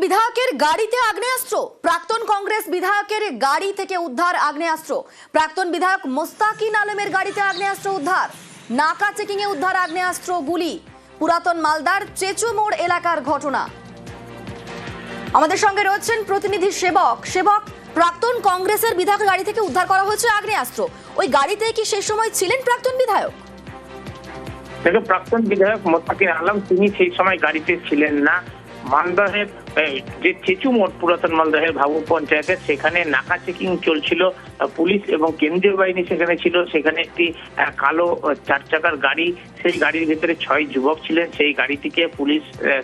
বিধায়কের গাড়িতে আগ্নেয়াস্ত্র। প্রাক্তন কংগ্রেস বিধায়কের গাড়ি থেকে উদ্ধার আগ্নেয়াস্ত্র। প্রাক্তন বিধায়ক মোস্তাকিন আলমের গাড়িতে আগ্নেয়াস্ত্র উদ্ধার। নাকা চেকিং এ উদ্ধার আগ্নেয়াস্ত্র, গুলি। পুরাতন মালদার চেচু মোড় এলাকার ঘটনা। আমাদের সঙ্গে রয়েছেন প্রতিনিধি সেবক। সেবক, প্রাক্তন কংগ্রেসের বিধায়কের গাড়ি থেকে উদ্ধার করা হয়েছে আগ্নেয়াস্ত্র। ওই গাড়িতে কি সেই সময় ছিলেন প্রাক্তন বিধায়ক? দেখো, প্রাক্তন বিধায়ক মোস্তাকিন আলম তিনি সেই সময় গাড়িতে ছিলেন না। মালদহের যে চেচু মোড়, পুরাতন মালদহের ভাবু পঞ্চায়েতের, সেখানে নাকা চেকিং চলছিল। পুলিশ এবং কেন্দ্রীয় বাহিনী সেখানে ছিল। সেখানে একটি কালো 4 চাকার গাড়ি, সেই গাড়ির ভিতরে 6 যুবক ছিলেন। সেই গাড়িটিকে পুলিশ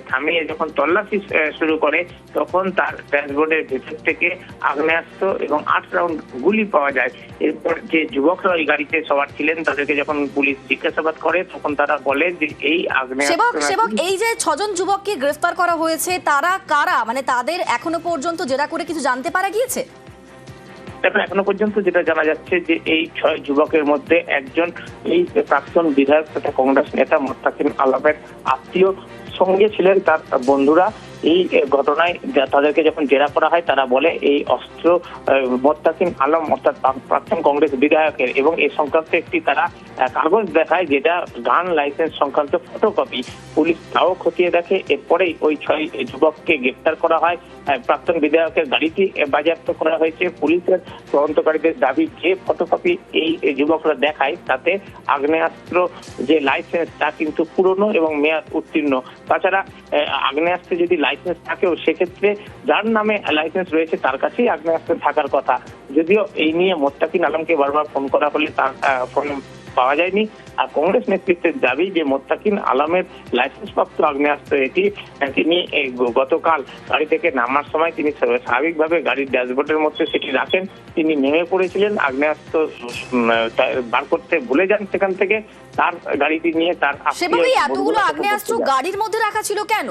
থামিয়ে যখন তল্লাশি শুরু করে, তখন তার ড্যাশবোর্ডের ভেতর থেকে আগ্নেয়াস্ত্র এবং 8 রাউন্ড গুলি পাওয়া যায়। এরপর যে যুবকরা ওই গাড়িতে সবার ছিলেন, তাদেরকে যখন পুলিশ জিজ্ঞাসাবাদ করে, তখন তারা বলে যে এই সেবক, এই যে 6 জন যুবককে গ্রেফতার করা হয়েছে, তারা কারা? মানে তাদের এখনো পর্যন্ত জেরা করে কিছু জানতে পারা গিয়েছে? এখনো পর্যন্ত যেটা জানা যাচ্ছে যে এই 6 যুবকের মধ্যে একজন এই প্রাক্তন বিধায়ক তথা কংগ্রেস নেতা মোস্তাকিন আলমের আত্মীয়, সঙ্গে ছিলেন তার বন্ধুরা। এই ঘটনায় তাদেরকে যখন জেরা করা হয়, তারা বলে এই অস্ত্র মোস্তাকিন আলম অর্থাৎ প্রাক্তন কংগ্রেস বিধায়কের, এবং এই সংক্রান্ত একটি তারা কাগজ দেখায়, যেটা গান লাইসেন্স সংক্রান্ত ফটোকপি। পুলিশ তাও খতিয়ে দেখে। এরপরেই ওই 6 যুবককে গ্রেপ্তার করা হয়। প্রাক্তন বিধায়কের গাড়িটি বাজেয়াপ্ত করা হয়েছে। পুলিশের তদন্তকারীদের দাবি, যে ফটোকপি এই যুবকরা দেখায়, তাতে আগ্নেয়াস্ত্র যে লাইসেন্স, তা কিন্তু পুরনো এবং মেয়াদ উত্তীর্ণ। তাছাড়া আগ্নেয়াস্ত্রে যদি লাইসেন্স থাকেও, সেক্ষেত্রে যার নামে লাইসেন্স রয়েছে তার কাছেই আগ্নেয়াস্ত্র থাকার কথা। যদিও এই নিয়ে মোস্তাকিন আলমকে বারবার ফোন করা হলে তার ফোন পাওয়া যায়নি। আর কংগ্রেস নেতৃত্বের দাবি যে মোস্তাকিন আলমের লাইসেন্সপ্রাপ্ত আগ্নেয়াস্ত্র এটি। তিনি গতকাল গাড়ি থেকে নামার সময় তিনি স্বাভাবিকভাবে গাড়ির ড্যাশবোর্ডের মধ্যে সেটি রাখেন। তিনি নেমে পড়েছিলেন, আগ্নেয়াস্ত্র বার করতে ভুলে যান। সেখান থেকে তার গাড়িটি নিয়ে তার এতগুলো আগ্নেয়াস্ত্র গাড়ির মধ্যে রাখা ছিল কেন?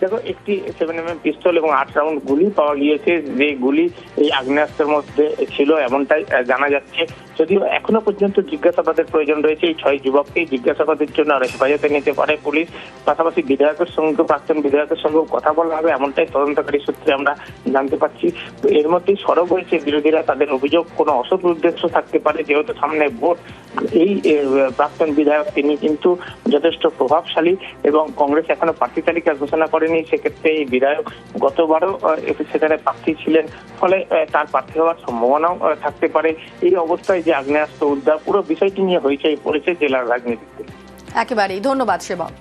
দেখো, একটি 7mm পিস্তল এবং 8 রাউন্ড গুলি পাওয়া গিয়েছে। যে গুলি এই আগ্নেয়াস্ত্রের মধ্যে ছিল, এমনটাই জানা যাচ্ছে। যদিও এখনো পর্যন্ত জিজ্ঞাসাবাদের প্রয়োজন রয়েছে। এই 6 যুবককে জিজ্ঞাসাবাদের জন্য আর হেফাজতে নিতে পারে পুলিশ। পাশাপাশি বিধায়কের সঙ্গে, প্রাক্তন বিধায়কের সঙ্গে কথা বলা হবে, এমনটাই তদন্তকারী সূত্রে আমরা জানতে পারছি। তো এর মধ্যেই সরব হয়েছে বিরোধীরা। তাদের অভিযোগ, কোনো অসৎ উদ্দেশ্য থাকতে পারে, যেহেতু সামনে ভোট। এই প্রাক্তন বিধায়ক তিনি কিন্তু যথেষ্ট প্রভাবশালী, এবং কংগ্রেস এখনো প্রার্থী তালিকা ঘোষণা করেনি। সেক্ষেত্রে এই বিধায়ক গতবারও সেখানে প্রার্থী ছিলেন, ফলে তার প্রার্থী হওয়ার সম্ভাবনাও থাকতে পারে। এই অবস্থায় যে আগ্নেয়াস্ত্র উদ্ধার, পুরো বিষয়টি নিয়ে হইচই পড়েছে জেলার রাজনীতিতে। একেবারেই। ধন্যবাদ সেবক।